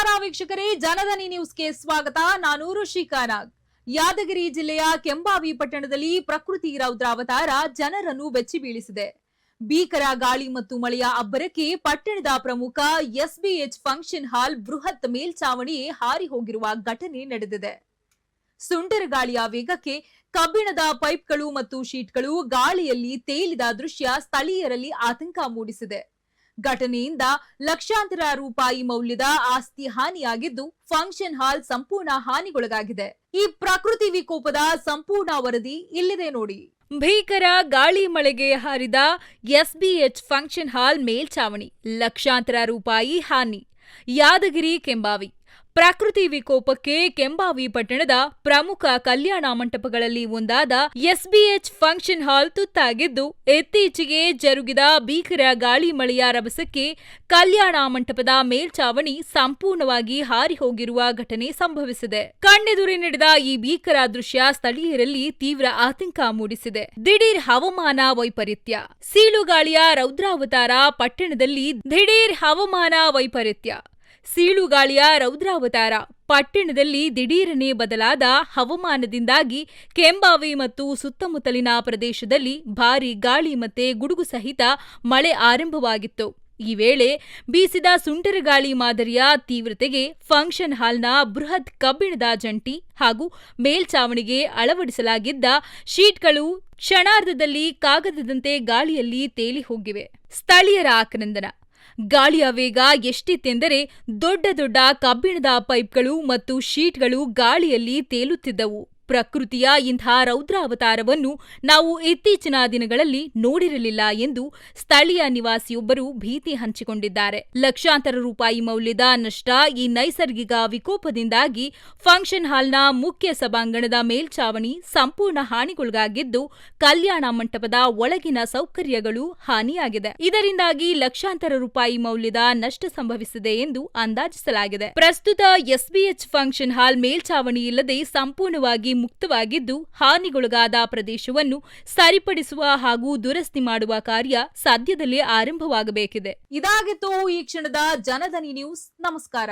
ನಮಸ್ಕಾರ ವೀಕ್ಷಕರೇ, ಜನಧನಿ ನ್ಯೂಸ್ಗೆ ಸ್ವಾಗತ. ನಾನು ಋಷಿಕಾ ನಾಗ್. ಯಾದಗಿರಿ ಜಿಲ್ಲೆಯ ಕೆಂಬಾವಿ ಪಟ್ಟಣದಲ್ಲಿ ಪ್ರಕೃತಿ ರೌದ್ರಾವತಾರ ಜನರನ್ನು ಬೆಚ್ಚಿ ಬೀಳಿಸಿದೆ. ಭೀಕರ ಗಾಳಿ ಮತ್ತು ಮಳೆಯ ಅಬ್ಬರಕ್ಕೆ ಪಟ್ಟಣದ ಪ್ರಮುಖ ಎಸ್ಬಿಎಚ್ ಫಂಕ್ಷನ್ ಹಾಲ್ ಬೃಹತ್ ಮೇಲ್ಚಾವಣಿ ಹಾರಿ ಹೋಗಿರುವ ಘಟನೆ ನಡೆದಿದೆ. ಸುಂಟರ ಗಾಳಿಯ ವೇಗಕ್ಕೆ ಕಬ್ಬಿಣದ ಪೈಪ್ಗಳು ಮತ್ತು ಶೀಟ್ಗಳು ಗಾಳಿಯಲ್ಲಿ ತೇಲಿದ ದೃಶ್ಯ ಸ್ಥಳೀಯರಲ್ಲಿ ಆತಂಕ ಮೂಡಿಸಿದೆ. ಘಟನೆಯಿಂದ ಲಕ್ಷಾಂತರ ರೂಪಾಯಿ ಮೌಲ್ಯದ ಆಸ್ತಿ ಹಾನಿಯಾಗಿದ್ದು, ಫಂಕ್ಷನ್ ಹಾಲ್ ಸಂಪೂರ್ಣ ಹಾನಿಗೊಳಗಾಗಿದೆ. ಈ ಪ್ರಕೃತಿ ವಿಕೋಪದ ಸಂಪೂರ್ಣ ವರದಿ ಇಲ್ಲಿದೆ ನೋಡಿ. ಭೀಕರ ಗಾಳಿ ಮಳೆಗೆ ಹಾರಿದ ಎಸ್ಬಿಎಚ್ ಫಂಕ್ಷನ್ ಹಾಲ್ ಮೇಲ್ಚಾವಣಿ, ಲಕ್ಷಾಂತರ ರೂಪಾಯಿ ಹಾನಿ. ಯಾದಗಿರಿ ಕೆಂಬಾವಿ ಪ್ರಕೃತಿ ವಿಕೋಪಕ್ಕೆ ಕೆಂಬಾವಿ ಪಟ್ಟಣದ ಪ್ರಮುಖ ಕಲ್ಯಾಣ ಮಂಟಪಗಳಲ್ಲಿ ಒಂದಾದ ಎಸ್ಬಿಎಚ್ ಫಂಕ್ಷನ್ ಹಾಲ್ ತುತ್ತಾಗಿದ್ದು, ಇತ್ತೀಚೆಗೆ ಜರುಗಿದ ಭೀಕರ ಗಾಳಿ ಮಳೆಯ ರಭಸಕ್ಕೆ ಕಲ್ಯಾಣ ಮಂಟಪದ ಮೇಲ್ಚಾವಣಿ ಸಂಪೂರ್ಣವಾಗಿ ಹಾರಿ ಹೋಗಿರುವ ಘಟನೆ ಸಂಭವಿಸಿದೆ. ಕಣ್ಣೆದುರಿ ನಡೆದ ಈ ಭೀಕರ ದೃಶ್ಯ ಸ್ಥಳೀಯರಲ್ಲಿ ತೀವ್ರ ಆತಂಕ ಮೂಡಿಸಿದೆ. ದಿಢೀರ್ ಹವಾಮಾನ ವೈಪರೀತ್ಯ, ಸೀಳುಗಾಳಿಯ ರೌದ್ರಾವತಾರ ಪಟ್ಟಣದಲ್ಲಿ ದಿಢೀರ್ ಹವಾಮಾನ ವೈಪರೀತ್ಯ. ಸೀಳುಗಾಳಿಯ ರೌದ್ರಾವತಾರ ಪಟ್ಟಣದಲ್ಲಿ ದಿಢೀರನೆ ಬದಲಾದ ಹವಾಮಾನದಿಂದಾಗಿ ಕೆಂಬಾವಿ ಮತ್ತು ಸುತ್ತಮುತ್ತಲಿನ ಪ್ರದೇಶದಲ್ಲಿ ಭಾರೀ ಗಾಳಿ ಮತ್ತೆ ಗುಡುಗು ಸಹಿತ ಮಳೆ ಆರಂಭವಾಗಿತ್ತು. ಈ ವೇಳೆ ಬೀಸಿದ ಸುಂಟರ ಗಾಳಿ ಮಾದರಿಯ ತೀವ್ರತೆಗೆ ಫಂಕ್ಷನ್ ಹಾಲ್ನ ಬೃಹತ್ ಕಬ್ಬಿಣದ ಜಂಟಿ ಹಾಗೂ ಮೇಲ್ಚಾವಣಿಗೆ ಅಳವಡಿಸಲಾಗಿದ್ದ ಶೀಟ್ಗಳು ಕ್ಷಣಾರ್ಧದಲ್ಲಿ ಕಾಗದದಂತೆ ಗಾಳಿಯಲ್ಲಿ ತೇಲಿ ಹೋಗಿವೆ. ಸ್ಥಳೀಯರ ಆಕ್ರಂದನ. ಗಾಳಿಯ ವೇಗ ಎಷ್ಟಿತ್ತೆಂದರೆ ದೊಡ್ಡ ದೊಡ್ಡ ಕಬ್ಬಿಣದ ಪೈಪ್ಗಳು ಮತ್ತು ಶೀಟ್ಗಳು ಗಾಳಿಯಲ್ಲಿ ತೇಲುತ್ತಿದ್ದವು. ಪ್ರಕೃತಿಯ ಇಂಥ ರೌದ್ರಾವತಾರವನ್ನು ನಾವು ಇತ್ತೀಚಿನ ದಿನಗಳಲ್ಲಿ ನೋಡಿರಲಿಲ್ಲ ಎಂದು ಸ್ಥಳೀಯ ನಿವಾಸಿಯೊಬ್ಬರು ಭೀತಿ ಹಂಚಿಕೊಂಡಿದ್ದಾರೆ. ಲಕ್ಷಾಂತರ ರೂಪಾಯಿ ಮೌಲ್ಯದ ನಷ್ಟ. ಈ ನೈಸರ್ಗಿಕ ವಿಕೋಪದಿಂದಾಗಿ ಫಂಕ್ಷನ್ ಹಾಲ್ನ ಮುಖ್ಯ ಸಭಾಂಗಣದ ಮೇಲ್ಚಾವಣಿ ಸಂಪೂರ್ಣ ಹಾನಿಗೊಳಗಾಗಿದ್ದು, ಕಲ್ಯಾಣ ಮಂಟಪದ ಒಳಗಿನ ಸೌಕರ್ಯಗಳು ಹಾನಿಯಾಗಿದೆ. ಇದರಿಂದಾಗಿ ಲಕ್ಷಾಂತರ ರೂಪಾಯಿ ಮೌಲ್ಯದ ನಷ್ಟ ಸಂಭವಿಸಿದೆ ಎಂದು ಅಂದಾಜಿಸಲಾಗಿದೆ. ಪ್ರಸ್ತುತ ಎಸ್ಬಿಎಚ್ ಫಂಕ್ಷನ್ ಹಾಲ್ ಮೇಲ್ಚಾವಣಿ ಇಲ್ಲದೆ ಸಂಪೂರ್ಣವಾಗಿ ಮುಕ್ತವಾಗಿದ್ದು, ಹಾನಿಗೊಳಗಾದ ಪ್ರದೇಶವನ್ನು ಸರಿಪಡಿಸುವ ಹಾಗೂ ದುರಸ್ತಿ ಮಾಡುವ ಕಾರ್ಯ ಸದ್ಯದಲ್ಲೇ ಆರಂಭವಾಗಬೇಕಿದೆ. ಇದಾಗಿತ್ತು ಈ ಕ್ಷಣದ ಜನಧನಿ ನ್ಯೂಸ್. ನಮಸ್ಕಾರ.